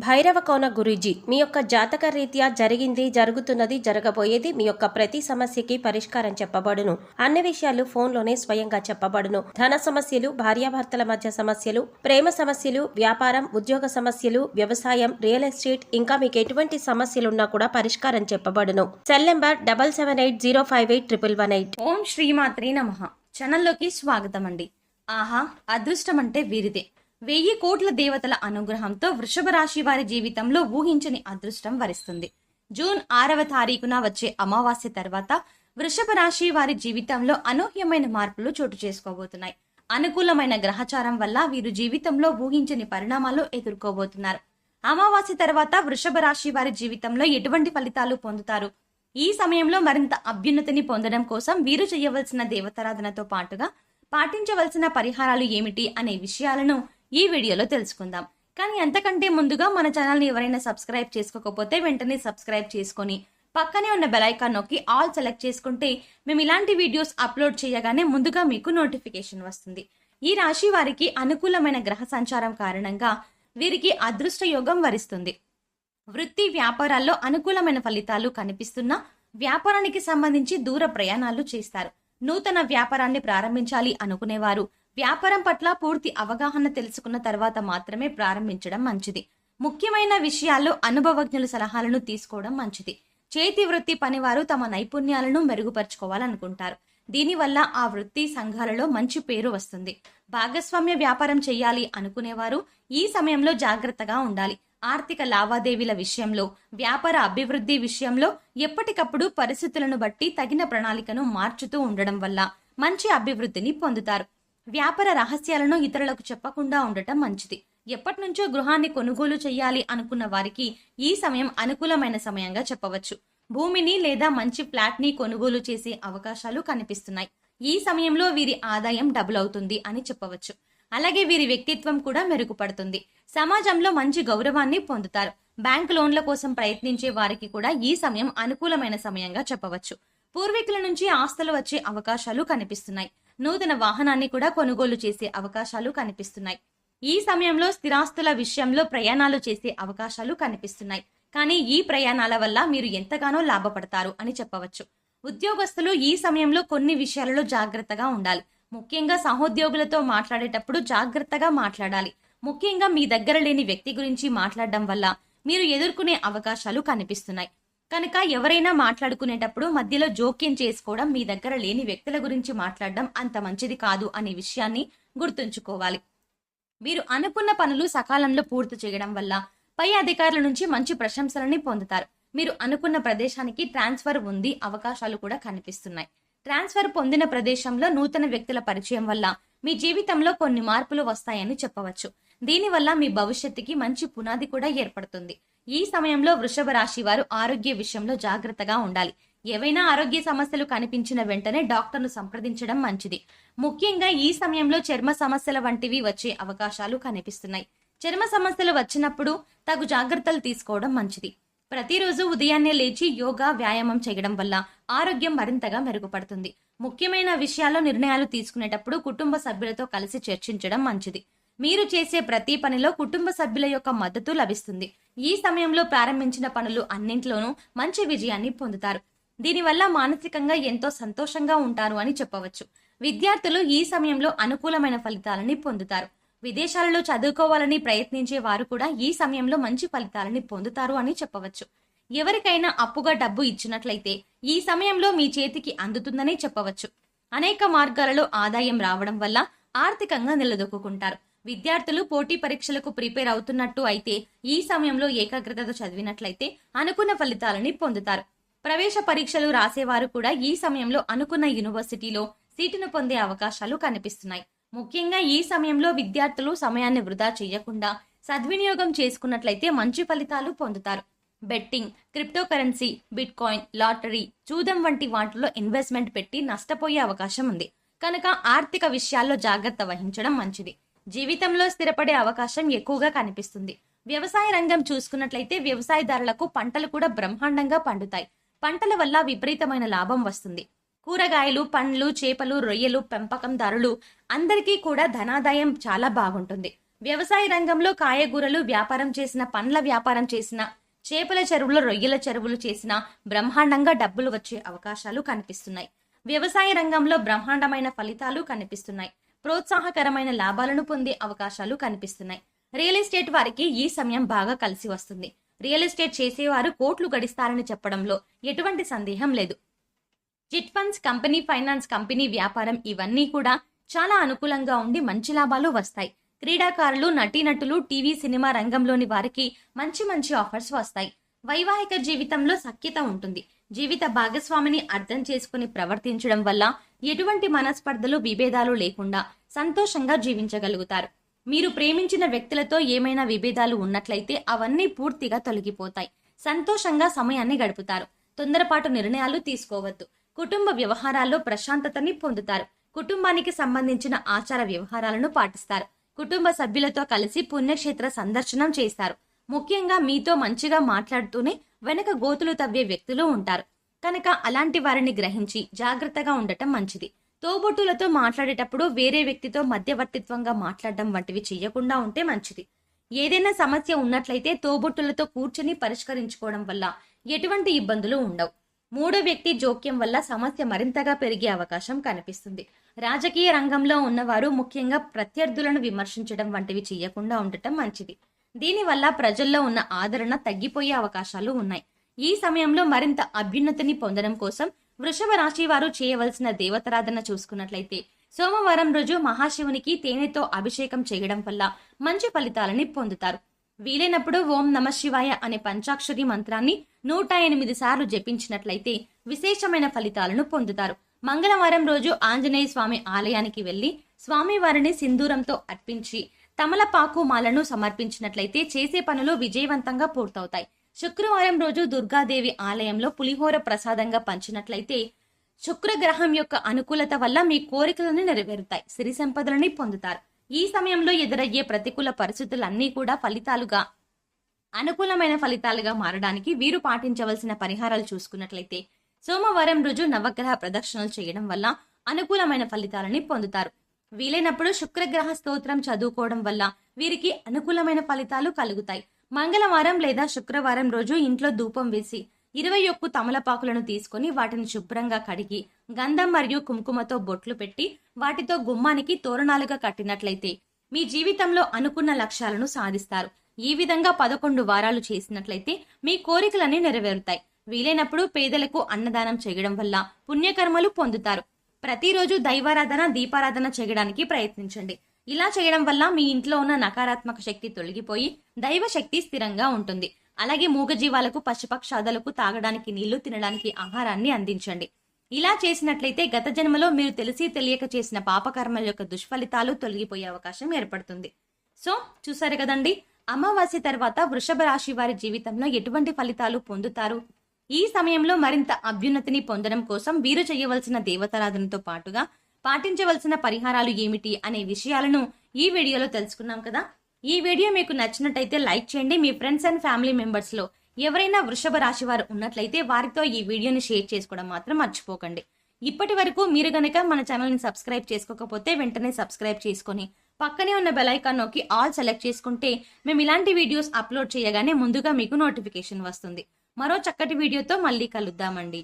భైరవ కోన గురూజీ మీ యొక్క జాతక రీత్యా జరిగింది, జరుగుతున్నది, జరగబోయేది మీ యొక్క ప్రతి సమస్యకి పరిష్కారం చెప్పబడును. అన్ని విషయాలు ఫోన్లోనే స్వయంగా చెప్పబడును. ధన సమస్యలు, భార్యాభర్తల మధ్య సమస్యలు, ప్రేమ సమస్యలు, వ్యాపారం, ఉద్యోగ సమస్యలు, వ్యవసాయం, రియల్ ఎస్టేట్, ఇంకా మీకు ఎటువంటి సమస్యలున్నా కూడా పరిష్కారం చెప్పబడును. Cell number 7780581118. ఓం శ్రీమాత్రే నమః. ఛానల్లోకి స్వాగతం అండి. ఆహా, అదృష్టం అంటే వీరిదే. 1000 కోట్ల దేవతల అనుగ్రహంతో వృషభ రాశి వారి జీవితంలో ఊహించని అదృష్టం వరిస్తుంది. జూన్ 6వ తారీఖున వచ్చే అమావాస్య తర్వాత వృషభ రాశి వారి జీవితంలో అనూహ్యమైన మార్పులు చోటు చేసుకోబోతున్నాయి. అనుకూలమైన గ్రహచారం వల్ల వీరు జీవితంలో ఊహించని పరిణామాలు ఎదుర్కోబోతున్నారు. అమావాస్య తర్వాత వృషభ రాశి వారి జీవితంలో ఎటువంటి ఫలితాలు పొందుతారు? ఈ సమయంలో మరింత అభ్యున్నతిని పొందడం కోసం వీరు చేయవలసిన దేవతారాధనతో పాటుగా పాటించవలసిన పరిహారాలు ఏమిటి అనే విషయాలను ఈ వీడియోలో తెలుసుకుందాం. కానీ అంతకంటే ముందుగా మన ఛానల్ని ఎవరైనా సబ్స్క్రైబ్ చేసుకోకపోతే వెంటనే సబ్స్క్రైబ్ చేసుకొని పక్కనే ఉన్న బెల్ ఐకాన్ నొక్కి ఆల్ సెలెక్ట్ చేసుకుంటే మేము ఇలాంటి వీడియోస్ అప్లోడ్ చేయగానే ముందుగా మీకు నోటిఫికేషన్ వస్తుంది. ఈ రాశి వారికి అనుకూలమైన గ్రహ సంచారం కారణంగా వీరికి అదృష్ట యోగం వరిస్తుంది. వృత్తి వ్యాపారాల్లో అనుకూలమైన ఫలితాలు కనిపిస్తున్నా వ్యాపారానికి సంబంధించి దూర ప్రయాణాలు చేస్తారు. నూతన వ్యాపారాన్ని ప్రారంభించాలి అనుకునేవారు వ్యాపారం పట్ల పూర్తి అవగాహన తెలుసుకున్న తర్వాత మాత్రమే ప్రారంభించడం మంచిది. ముఖ్యమైన విషయాల్లో అనుభవజ్ఞుల సలహాలను తీసుకోవడం మంచిది. చేతి వృత్తి పనివారు తమ నైపుణ్యాలను మెరుగుపరుచుకోవాలనుకుంటారు. దీనివల్ల ఆ వృత్తి సంఘాలలో మంచి పేరు వస్తుంది. భాగస్వామ్య వ్యాపారం చేయాలి అనుకునేవారు ఈ సమయంలో జాగ్రత్తగా ఉండాలి. ఆర్థిక లావాదేవీల విషయంలో, వ్యాపార అభివృద్ధి విషయంలో ఎప్పటికప్పుడు పరిస్థితులను బట్టి తగిన ప్రణాళికను మార్చుతూ ఉండడం వల్ల మంచి అభివృద్ధిని పొందుతారు. వ్యాపార రహస్యాలను ఇతరులకు చెప్పకుండా ఉండటం మంచిది. ఎప్పటి నుంచో గృహాన్ని కొనుగోలు చేయాలి అనుకున్న వారికి ఈ సమయం అనుకూలమైన సమయంగా చెప్పవచ్చు. భూమిని లేదా మంచి ఫ్లాట్ ని కొనుగోలు చేసే అవకాశాలు కనిపిస్తున్నాయి. ఈ సమయంలో వీరి ఆదాయం డబుల్ అవుతుంది అని చెప్పవచ్చు. అలాగే వీరి వ్యక్తిత్వం కూడా మెరుగుపడుతుంది. సమాజంలో మంచి గౌరవాన్ని పొందుతారు. బ్యాంక్ లోన్ల కోసం ప్రయత్నించే వారికి కూడా ఈ సమయం అనుకూలమైన సమయంగా చెప్పవచ్చు. పూర్వీకుల నుంచి ఆస్తులు వచ్చే అవకాశాలు కనిపిస్తున్నాయి. నూతన వాహనాన్ని కూడా కొనుగోలు చేసే అవకాశాలు కనిపిస్తున్నాయి. ఈ సమయంలో స్థిరాస్తుల విషయంలో ప్రయాణాలు చేసే అవకాశాలు కనిపిస్తున్నాయి. కానీ ఈ ప్రయాణాల వల్ల మీరు ఎంతగానో లాభపడతారు అని చెప్పవచ్చు. ఉద్యోగస్తులు ఈ సమయంలో కొన్ని విషయాలలో జాగ్రత్తగా ఉండాలి. ముఖ్యంగా సహోద్యోగులతో మాట్లాడేటప్పుడు జాగ్రత్తగా మాట్లాడాలి. ముఖ్యంగా మీ దగ్గర లేని వ్యక్తి గురించి మాట్లాడడం వల్ల మీరు ఎదుర్కొనే అవకాశాలు కనిపిస్తున్నాయి. కనుక ఎవరైనా మాట్లాడుకునేటప్పుడు మధ్యలో జోక్యం చేసుకోవడం, మీ దగ్గర లేని వ్యక్తుల గురించి మాట్లాడడం అంత మంచిది కాదు అనే విషయాన్ని గుర్తుంచుకోవాలి. మీరు అనుకున్న పనులు సకాలంలో పూర్తి చేయడం వల్ల పై అధికారుల నుంచి మంచి ప్రశంసలని పొందుతారు. మీరు అనుకున్న ప్రదేశానికి ట్రాన్స్ఫర్ ఉంది, అవకాశాలు కూడా కనిపిస్తున్నాయి. ట్రాన్స్ఫర్ పొందిన ప్రదేశంలో నూతన వ్యక్తుల పరిచయం వల్ల మీ జీవితంలో కొన్ని మార్పులు వస్తాయని చెప్పవచ్చు. దీనివల్ల మీ భవిష్యత్తుకి మంచి పునాది కూడా ఏర్పడుతుంది. ఈ సమయంలో వృషభ రాశి వారు ఆరోగ్య విషయంలో జాగ్రత్తగా ఉండాలి. ఏవైనా ఆరోగ్య సమస్యలు కనిపించిన వెంటనే డాక్టర్ను సంప్రదించడం మంచిది. ముఖ్యంగా ఈ సమయంలో చర్మ సమస్యల వంటివి వచ్చే అవకాశాలు కనిపిస్తున్నాయి. చర్మ సమస్యలు వచ్చినప్పుడు తగు జాగ్రత్తలు తీసుకోవడం మంచిది. ప్రతిరోజు ఉదయాన్నే లేచి యోగా, వ్యాయామం చేయడం వల్ల ఆరోగ్యం మరింతగా మెరుగుపడుతుంది. ముఖ్యమైన విషయాల్లో నిర్ణయాలు తీసుకునేటప్పుడు కుటుంబ సభ్యులతో కలిసి చర్చించడం మంచిది. మీరు చేసే ప్రతి పనిలో కుటుంబ సభ్యుల యొక్క మద్దతు లభిస్తుంది. ఈ సమయంలో ప్రారంభించిన పనులు అన్నింటిలోనూ మంచి విజయాన్ని పొందుతారు. దీనివల్ల మానసికంగా ఎంతో సంతోషంగా ఉంటారు అని చెప్పవచ్చు. విద్యార్థులు ఈ సమయంలో అనుకూలమైన ఫలితాలని పొందుతారు. విదేశాలలో చదువుకోవాలని ప్రయత్నించే వారు కూడా ఈ సమయంలో మంచి ఫలితాలని పొందుతారు అని చెప్పవచ్చు. ఎవరికైనా అప్పుగా డబ్బు ఇచ్చినట్లయితే ఈ సమయంలో మీ చేతికి అందుతుందని చెప్పవచ్చు. అనేక మార్గాలలో ఆదాయం రావడం వల్ల ఆర్థికంగా నిలదొక్కుంటారు. విద్యార్థులు పోటీ పరీక్షలకు ప్రిపేర్ అవుతున్నట్టు అయితే ఈ సమయంలో ఏకాగ్రతతో చదివినట్లయితే అనుకున్న ఫలితాలని పొందుతారు. ప్రవేశ పరీక్షలు రాసేవారు కూడా ఈ సమయంలో అనుకున్న యూనివర్సిటీలో సీటును పొందే అవకాశాలు కనిపిస్తున్నాయి. ముఖ్యంగా ఈ సమయంలో విద్యార్థులు సమయాన్ని వృధా చేయకుండా సద్వినియోగం చేసుకున్నట్లయితే మంచి ఫలితాలు పొందుతారు. Betting, crypto currency, bit coin, lottery, జూదం వంటి వాటిలో ఇన్వెస్ట్మెంట్ పెట్టి నష్టపోయే అవకాశం ఉంది. కనుక ఆర్థిక విషయాల్లో జాగ్రత్త వహించడం మంచిది. జీవితంలో స్థిరపడే అవకాశం ఎక్కువగా కనిపిస్తుంది. వ్యవసాయ రంగం చూసుకున్నట్లయితే వ్యవసాయదారులకు పంటలు కూడా బ్రహ్మాండంగా పండుతాయి. పంటల వల్ల విపరీతమైన లాభం వస్తుంది. కూరగాయలు, పండ్లు, చేపలు, రొయ్యలు పెంపకందారులు అందరికీ కూడా ధనాదాయం చాలా బాగుంటుంది. వ్యవసాయ రంగంలో కాయగూరలు వ్యాపారం చేసిన, పండ్ల వ్యాపారం చేసిన, చేపల చెరువులు, రొయ్యల చెరువులు చేసిన బ్రహ్మాండంగా డబ్బులు వచ్చే అవకాశాలు కనిపిస్తున్నాయి. వ్యవసాయ రంగంలో బ్రహ్మాండమైన ఫలితాలు కనిపిస్తున్నాయి. ప్రోత్సాహకరమైన లాభాలను పొందే అవకాశాలు కనిపిస్తున్నాయి. రియల్ ఎస్టేట్ వారికి ఈ సమయం బాగా కలిసి వస్తుంది. రియల్ ఎస్టేట్ చేసేవారు కోట్లు గడిస్తారని చెప్పడంలో ఎటువంటి సందేహం లేదు. Chit funds, company finance, company వ్యాపారం ఇవన్నీ కూడా చాలా అనుకూలంగా ఉండి మంచి లాభాలు వస్తాయి. క్రీడాకారులు, నటీనటులు, టీవీ సినిమా రంగంలోని వారికి మంచి మంచి ఆఫర్స్ వస్తాయి. వైవాహిక జీవితంలో సఖ్యత ఉంటుంది. జీవిత భాగస్వామిని అర్థం చేసుకుని ప్రవర్తించడం వల్ల ఎటువంటి మనస్పర్ధలు, విభేదాలు లేకుండా సంతోషంగా జీవించగలుగుతారు. మీరు ప్రేమించిన వ్యక్తులతో ఏమైనా విభేదాలు ఉన్నట్లయితే అవన్నీ పూర్తిగా తొలగిపోతాయి. సంతోషంగా సమయాన్ని గడుపుతారు. తొందరపాటు నిర్ణయాలు తీసుకోవద్దు. కుటుంబ వ్యవహారాల్లో ప్రశాంతతని పొందుతారు. కుటుంబానికి సంబంధించిన ఆచార వ్యవహారాలను పాటిస్తారు. కుటుంబ సభ్యులతో కలిసి పుణ్యక్షేత్ర సందర్శనం చేస్తారు. ముఖ్యంగా మీతో మంచిగా మాట్లాడుతూనే వెనక గోతులు తవ్వే వ్యక్తులు ఉంటారు కనుక అలాంటి వారిని గ్రహించి జాగ్రత్తగా ఉండటం మంచిది. తోబుట్టులతో మాట్లాడేటప్పుడు వేరే వ్యక్తితో మధ్యవర్తిత్వంగా మాట్లాడడం వంటివి చేయకుండా ఉంటే మంచిది. ఏదైనా సమస్య ఉన్నట్లయితే తోబుట్టులతో కూర్చుని పరిష్కరించుకోవడం వల్ల ఎటువంటి ఇబ్బందులు ఉండవు. మూడో వ్యక్తి జోక్యం వల్ల సమస్య మరింతగా పెరిగే అవకాశం కనిపిస్తుంది. రాజకీయ రంగంలో ఉన్నవారు ముఖ్యంగా ప్రత్యర్థులను విమర్శించడం వంటివి చేయకుండా ఉండటం మంచిది. దీనివల్ల ప్రజల్లో ఉన్న ఆదరణ తగ్గిపోయే అవకాశాలు ఉన్నాయి. ఈ సమయంలో మరింత అభ్యున్నతిని పొందడం కోసం వృషభ రాశి వారు చేయవలసిన దేవతారాధన చూసుకున్నట్లయితే సోమవారం రోజు మహాశివునికి తేనెతో అభిషేకం చేయడం వల్ల మంచి ఫలితాలని పొందుతారు. వీలైనప్పుడు ఓం నమః శివాయ అనే పంచాక్షరి మంత్రాన్ని 108 సార్లు జపించినట్లయితే విశేషమైన ఫలితాలను పొందుతారు. మంగళవారం రోజు ఆంజనేయ స్వామి ఆలయానికి వెళ్లి స్వామివారిని సింధూరంతో అర్పించి తమలపాకు మాలను సమర్పించినట్లయితే చేసే పనులు విజయవంతంగా పూర్తవుతాయి. శుక్రవారం రోజు దుర్గాదేవి ఆలయంలో పులిహోర ప్రసాదంగా పంచినట్లయితే శుక్రగ్రహం యొక్క అనుకూలత వల్ల మీ కోరికలను నెరవేరుతాయి. సిరి సంపదలని పొందుతారు. ఈ సమయంలో ఎదురయ్యే ప్రతికూల పరిస్థితులన్నీ కూడా ఫలితాలుగా, అనుకూలమైన ఫలితాలుగా మారడానికి వీరు పాటించవలసిన పరిహారాలు చూసుకున్నట్లయితే సోమవారం రోజు నవగ్రహ ప్రదక్షిణలు చేయడం వల్ల అనుకూలమైన ఫలితాలని పొందుతారు. వీలైనప్పుడు శుక్రగ్రహ స్తోత్రం చదువుకోవడం వల్ల వీరికి అనుకూలమైన ఫలితాలు కలుగుతాయి. మంగళవారం లేదా శుక్రవారం రోజు ఇంట్లో ధూపం వేసి 21 తమలపాకులను తీసుకొని వాటిని శుభ్రంగా కడిగి గంధం మరియు కుంకుమతో బొట్లు పెట్టి వాటితో గుమ్మానికి తోరణాలుగా కట్టినట్లయితే మీ జీవితంలో అనుకున్న లక్ష్యాలను సాధిస్తారు. ఈ విధంగా 11 వారాలు చేసినట్లయితే మీ కోరికలన్నీ నెరవేరుతాయి. వీలైనప్పుడు పేదలకు అన్నదానం చేయడం వల్ల పుణ్యకర్మలు పొందుతారు. ప్రతిరోజు దైవారాధన, దీపారాధన చేయడానికి ప్రయత్నించండి. ఇలా చేయడం వల్ల మీ ఇంట్లో ఉన్న నకారాత్మక శక్తి తొలగిపోయి దైవ శక్తి స్థిరంగా ఉంటుంది. అలాగే మూగజీవాలకు, పశుపక్షాదులకు తాగడానికి నీళ్లు, తినడానికి ఆహారాన్ని అందించండి. ఇలా చేసినట్లయితే గత జన్మలో మీరు తెలిసి తెలియక చేసిన పాపకర్మల యొక్క దుష్ఫలితాలు తొలగిపోయే అవకాశం ఏర్పడుతుంది. సో చూసారు కదండి, అమావాస్య తర్వాత వృషభ రాశి వారి జీవితంలో ఎటువంటి ఫలితాలు పొందుతారు. ఈ సమయంలో మరింత అభ్యున్నతిని పొందడం కోసం వీరు చేయవలసిన దేవతారాధనతో పాటుగా పాటించవలసిన పరిహారాలు ఏమిటి అనే విషయాలను ఈ వీడియోలో తెలుసుకున్నాం కదా. ఈ వీడియో మీకు నచ్చినట్టయితే లైక్ చేయండి. మీ ఫ్రెండ్స్ అండ్ ఫ్యామిలీ మెంబర్స్ లో ఎవరైనా వృషభ రాశి వారు ఉన్నట్లయితే వారితో ఈ వీడియోని షేర్ చేసుకోవడం మాత్రం మర్చిపోకండి. ఇప్పటి వరకు మీరు గనక మన ఛానల్ ని సబ్స్క్రైబ్ చేసుకోకపోతే వెంటనే సబ్స్క్రైబ్ చేసుకొని పక్కనే ఉన్న బెల్ ఐకాన్ నొక్కి ఆల్ సెలెక్ట్ చేసుకుంటే మేము ఇలాంటి వీడియోస్ అప్లోడ్ చేయగానే ముందుగా మీకు నోటిఫికేషన్ వస్తుంది. మరో చక్కటి వీడియోతో మళ్ళీ కలుద్దామండి.